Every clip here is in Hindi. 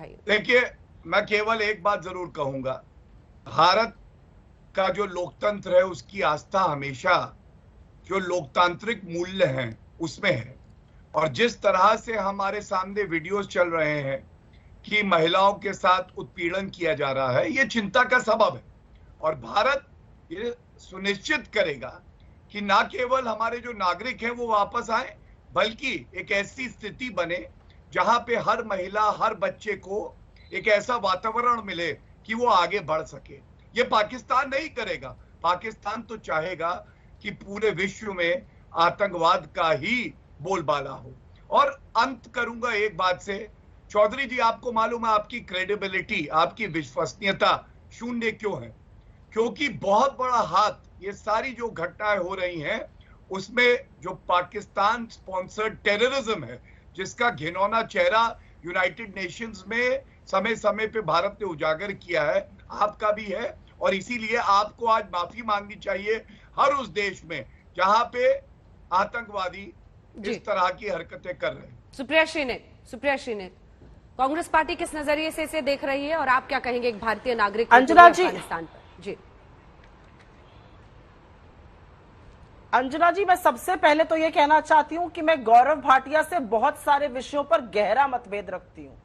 दिखाइए। देखिए, मैं केवल एक बात जरूर कहूंगा, भारत का जो लोकतंत्र है उसकी आस्था हमेशा जो लोकतांत्रिक मूल्य हैं उसमें है। और जिस तरह से हमारे सामने वीडियोस चल रहे हैं कि महिलाओं के साथ उत्पीड़न किया जा रहा है, ये चिंता का सबब है। और भारत ये सुनिश्चित करेगा कि ना केवल हमारे जो नागरिक हैं वो वापस आए, बल्कि एक ऐसी स्थिति बने जहां पे हर महिला, हर बच्चे को एक ऐसा वातावरण मिले कि वो आगे बढ़ सके। ये पाकिस्तान नहीं करेगा। पाकिस्तान तो चाहेगा कि पूरे विश्व में आतंकवाद का ही बोलबाला हो। और अंत करूंगा एक बात से, चौधरी जी, आपको मालूम है आपकी क्रेडिबिलिटी, आपकी विश्वसनीयता शून्य क्यों है? क्योंकि बहुत बड़ा हाथ, ये सारी जो घटनाएं हो रही हैं उसमें जो पाकिस्तान स्पॉन्सर्ड टेररिज्म है, जिसका घिनौना चेहरा यूनाइटेड नेशंस में समय समय पे भारत ने उजागर किया है, आपका भी है। और इसीलिए आपको आज माफी मांगनी चाहिए हर उस देश में जहां पे आतंकवादी इस तरह की हरकतें कर रहे हैं। सुप्रिया श्रीनेत, कांग्रेस पार्टी किस नजरिए से इसे देख रही है और आप क्या कहेंगे एक भारतीय नागरिक अंजना जी, अफगानिस्तान पर? जी अंजना जी, मैं सबसे पहले तो ये कहना चाहती हूं कि मैं गौरव भाटिया से बहुत सारे विषयों पर गहरा मतभेद रखती हूं,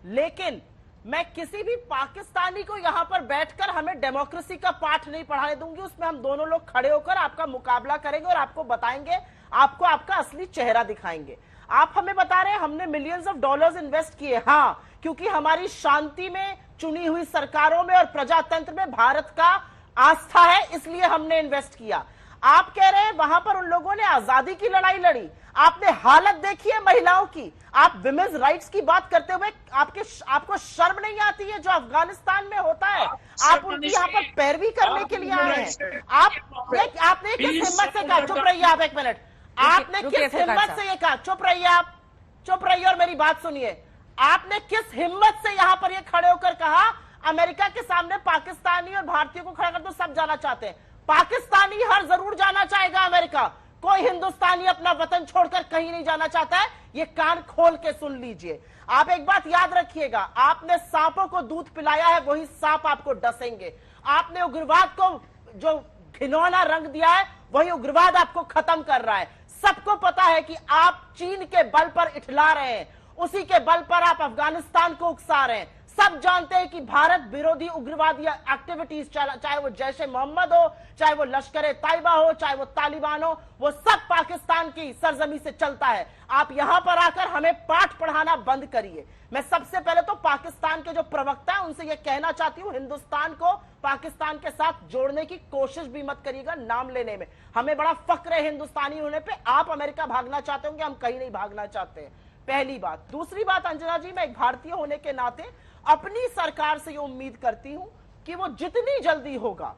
लेकिन मैं किसी भी पाकिस्तानी को यहां पर बैठकर हमें डेमोक्रेसी का पाठ नहीं पढ़ाने दूंगी। उसमें हम दोनों लोग खड़े होकर आपका मुकाबला करेंगे और आपको बताएंगे, आपको आपका असली चेहरा दिखाएंगे। आप हमें बता रहे हैं हमने मिलियंस ऑफ डॉलर्स इन्वेस्ट किए। हाँ, क्योंकि हमारी शांति में, चुनी हुई सरकारों में और प्रजातंत्र में भारत का आस्था है, इसलिए हमने इन्वेस्ट किया। आप कह रहे हैं वहां पर उन लोगों ने आजादी की लड़ाई लड़ी। आपने हालत देखी है महिलाओं की। आप विमेन्स राइट्स की बात करते हुए आपको शर्म नहीं आती है जो अफगानिस्तान में होता है? आप उनकी यहाँ पर पैरवी करने के लिए आए हैं। आपने किस हिम्मत से कहा? चुप रहिए आप एक मिनट। आपने किस हिम्मत से ये कहा? चुप रहिए आप, चुप रहिए और मेरी बात सुनिए। आपने किस हिम्मत से यहाँ पर ये खड़े होकर कहा अमेरिका के सामने पाकिस्तानी और भारतीयों को खड़ा कर दो, सब जाना चाहते हैं? पाकिस्तानी हर जरूर जाना चाहेगा अमेरिका, कोई हिंदुस्तानी अपना वतन छोड़कर कहीं नहीं जाना चाहता है। ये कान खोल के सुन लीजिए। आप एक बात याद रखिएगा, आपने सांपों को दूध पिलाया है, वही सांप आपको डसेंगे। आपने उग्रवाद को जो घिनौना रंग दिया है, वही उग्रवाद आपको खत्म कर रहा है। सबको पता है कि आप चीन के बल पर इठला रहे हैं, उसी के बल पर आप अफगानिस्तान को उकसा रहे हैं। सब जानते हैं कि भारत विरोधी उग्रवादी एक्टिविटीज, चाहे वो जैश ए मोहम्मद हो, चाहे वो लश्कर ए तैयबा हो, चाहे वो तालिबान हो, वो सब पाकिस्तान की सरजमी से चलता है। आप यहां पर आकर हमें पाठ पढ़ाना बंद करिए। मैं सबसे पहले तो पाकिस्तान के जो प्रवक्ता है उनसे यह कहना चाहती हूं, हिंदुस्तान को पाकिस्तान के साथ जोड़ने की कोशिश भी मत करिएगा नाम लेने में। हमें बड़ा फक्र है हिंदुस्तानी होने पे। आप अमेरिका भागना चाहते होंगे, हम कहीं नहीं भागना चाहते हैं, पहली बात। दूसरी बात, अंजना जी, मैं एक भारतीय होने के नाते अपनी सरकार से ये उम्मीद करती हूं कि वो जितनी जल्दी होगा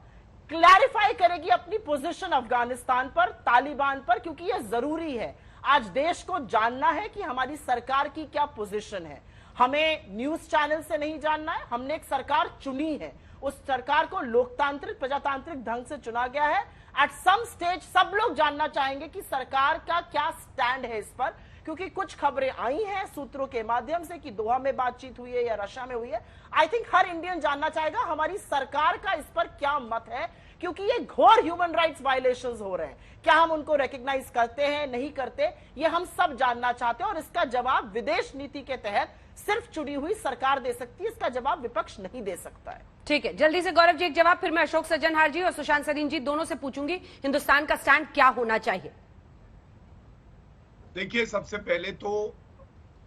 क्लैरिफाई करेगी अपनी पोजीशन अफगानिस्तान पर, तालिबान पर, क्योंकि ये जरूरी है। आज देश को जानना है कि हमारी सरकार की क्या पोजीशन है। हमें न्यूज चैनल से नहीं जानना है। हमने एक सरकार चुनी है, उस सरकार को लोकतांत्रिक, प्रजातांत्रिक ढंग से चुना गया है। एट सम स्टेज सब लोग जानना चाहेंगे कि सरकार का क्या स्टैंड है इस पर, क्योंकि कुछ खबरें आई हैं सूत्रों के माध्यम से कि दोहा में बातचीत हुई है या रशिया में हुई है। आई थिंक हर इंडियन जानना चाहेगा हमारी सरकार का इस पर क्या मत है, क्योंकि ये घोर ह्यूमन राइट्स वायलेशंस हो रहे हैं। क्या हम उनको रिकॉग्नाइज करते हैं, नहीं करते, ये हम सब जानना चाहते हैं। और इसका जवाब विदेश नीति के तहत सिर्फ चुनी हुई सरकार दे सकती है, इसका जवाब विपक्ष नहीं दे सकता है। ठीक है, जल्दी से गौरव जी एक जवाब, फिर मैं अशोक सज्जनहार जी और सुशांत सरीन जी दोनों से पूछूंगी हिंदुस्तान का स्टैंड क्या होना चाहिए। देखिए, सबसे पहले तो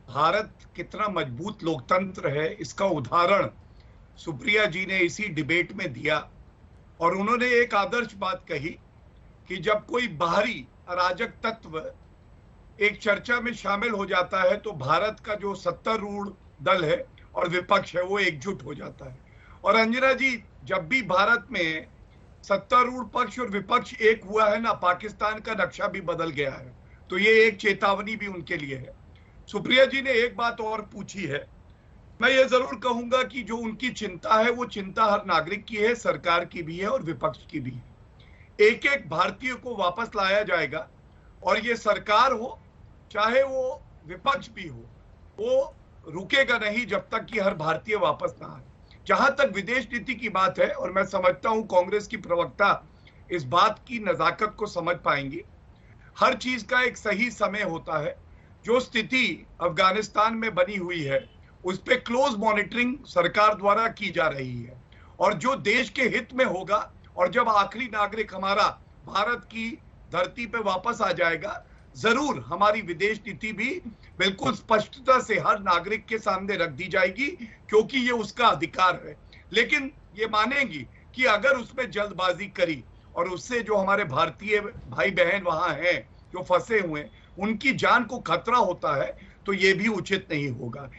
भारत कितना मजबूत लोकतंत्र है इसका उदाहरण सुप्रिया जी ने इसी डिबेट में दिया। और उन्होंने एक आदर्श बात कही कि जब कोई बाहरी अराजक तत्व एक चर्चा में शामिल हो जाता है तो भारत का जो सत्तारूढ़ दल है और विपक्ष है वो एकजुट हो जाता है। और अंजना जी, जब भी भारत में सत्तारूढ़ पक्ष और विपक्ष एक हुआ है ना, पाकिस्तान का नक्शा भी बदल गया है। तो ये एक चेतावनी भी उनके लिए है। सुप्रिया जी ने एक बात और पूछी है, मैं ये जरूर कहूंगा कि जो उनकी चिंता है वो चिंता हर नागरिक की है, सरकार की भी है और विपक्ष की भी है। एक एक भारतीय को वापस लाया जाएगा और ये सरकार हो चाहे वो विपक्ष भी हो, वो रुकेगा नहीं जब तक कि हर भारतीय वापस ना आए। जहां तक विदेश नीति की बात है, और मैं समझता हूं कांग्रेस की प्रवक्ता इस बात की नजाकत को समझ पाएंगी, हर चीज का एक सही समय होता है। जो स्थिति अफगानिस्तान में बनी हुई है उस पर क्लोज मॉनिटरिंग सरकार द्वारा की जा रही है, और जो देश के हित में होगा और जब आखिरी नागरिक हमारा भारत की धरती पे वापस आ जाएगा, जरूर हमारी विदेश नीति भी बिल्कुल स्पष्टता से हर नागरिक के सामने रख दी जाएगी, क्योंकि ये उसका अधिकार है। लेकिन ये मानेंगी कि अगर उसमें जल्दबाजी करी और उससे जो हमारे भारतीय भाई बहन वहां हैं जो फंसे हुए, उनकी जान को खतरा होता है, तो ये भी उचित नहीं होगा।